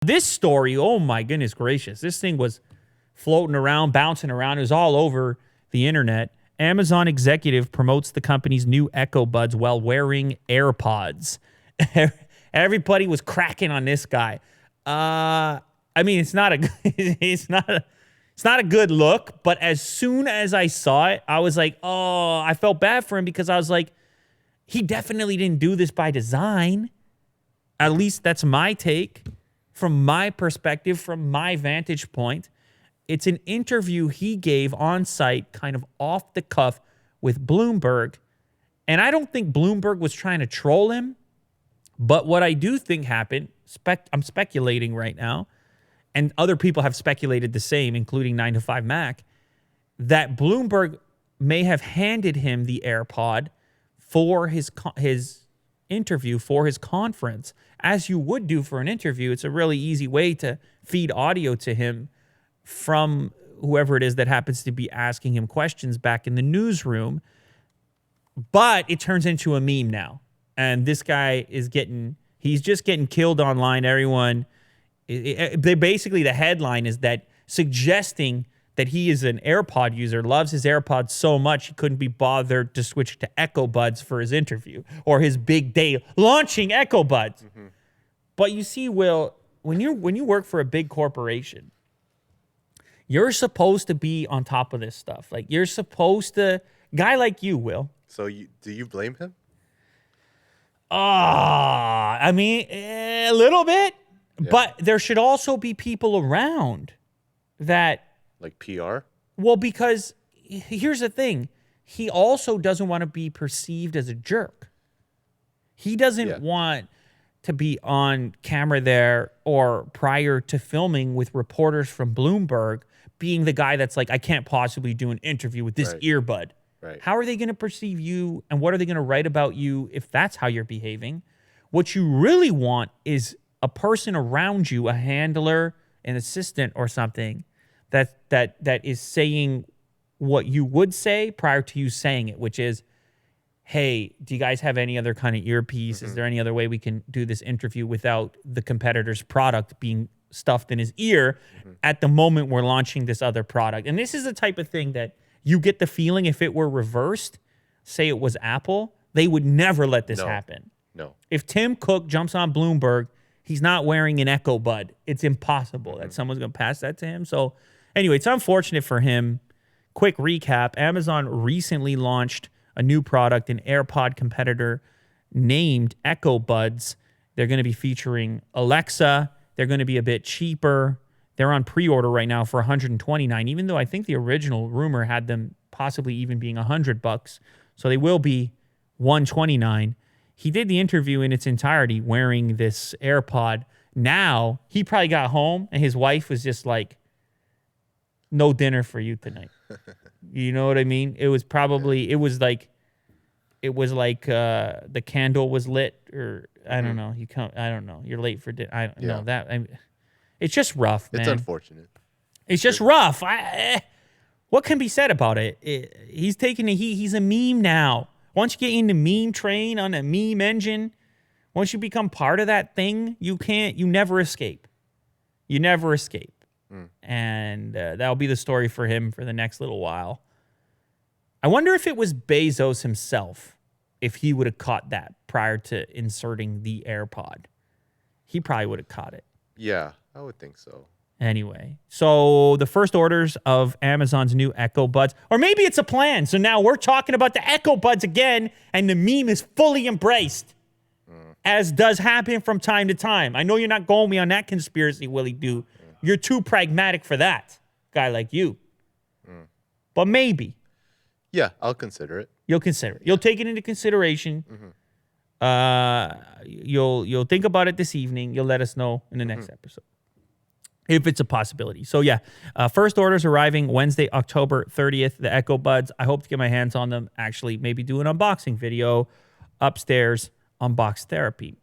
this story, oh my goodness gracious. This thing was floating around, bouncing around. It was all over the internet. Amazon executive promotes the company's new Echo Buds while wearing AirPods. Everybody was cracking on this guy. I mean, it's not a good look, but as soon as I saw it, I was like, oh, I felt bad for him because I was like, he definitely didn't do this by design. At least that's my take from my perspective, from my vantage point. It's an interview he gave on site, kind of off the cuff with Bloomberg. And I don't think Bloomberg was trying to troll him. But what I do think happened, I'm speculating right now, and other people have speculated the same, including 9 to 5 Mac, that Bloomberg may have handed him the AirPod for his interview, for his conference, as you would do for an interview. It's a really easy way to feed audio to him from whoever it is that happens to be asking him questions back in the newsroom. But it turns into a meme now. And this guy he's just getting killed online. Everyone, basically the headline is that suggesting that he is an AirPod user, loves his AirPods so much he couldn't be bothered to switch to Echo Buds for his interview or his big day launching Echo Buds. Mm-hmm. But you see, Will, when you work for a big corporation, you're supposed to be on top of this stuff. Like, you're supposed to, guy like you, Will. So do you blame him? I mean, a little bit, yeah. But there should also be people around that. Like PR? Well, because here's the thing. He also doesn't want to be perceived as a jerk. He doesn't want to be on camera there or prior to filming with reporters from Bloomberg being the guy that's like, I can't possibly do an interview with this earbud. Right. How are they going to perceive you, and what are they going to write about you if that's how you're behaving? What you really want is a person around you, a handler, an assistant or something that is saying what you would say prior to you saying it, which is, hey, do you guys have any other kind of earpiece? Mm-hmm. Is there any other way we can do this interview without the competitor's product being stuffed in his ear at the moment we're launching this other product? And this is the type of thing that you get the feeling if it were reversed, say it was Apple, they would never let this happen. No. If Tim Cook jumps on Bloomberg, he's not wearing an Echo Bud. It's impossible that someone's going to pass that to him. So anyway, it's unfortunate for him. Quick recap. Amazon recently launched a new product, an AirPod competitor named Echo Buds. They're going to be featuring Alexa. They're going to be a bit cheaper. They're on pre-order right now for $129, even though I think the original rumor had them possibly even being $100. So they will be $129. He did the interview in its entirety wearing this AirPod. Now, he probably got home and his wife was just like, no dinner for you tonight. You know what I mean? It was probably, it was like the candle was lit, or I don't know. I don't know. You're late for dinner. I don't know that. It's just rough, man. It's unfortunate. It's just rough. What can be said about it? He's taking the heat. He's a meme now. Once you get in the meme train on a meme engine, once you become part of that thing, you never escape. You never escape. And that'll be the story for him for the next little while. I wonder if it was Bezos himself, if he would have caught that prior to inserting the AirPod. He probably would have caught it. Yeah, I would think so. Anyway, so the first orders of Amazon's new Echo Buds, or maybe it's a plan. So now we're talking about the Echo Buds again, and the meme is fully embraced, as does happen from time to time. I know you're not going me on that conspiracy, Willie Do. You're too pragmatic for that, guy like you. But maybe. Yeah, I'll consider it. You'll consider it. You'll take it into consideration. You'll think about it this evening. You'll let us know in the next episode if it's a possibility. So yeah, first orders arriving Wednesday, October 30th. The Echo Buds. I hope to get my hands on them. Actually, maybe do an unboxing video upstairs. Unbox Therapy.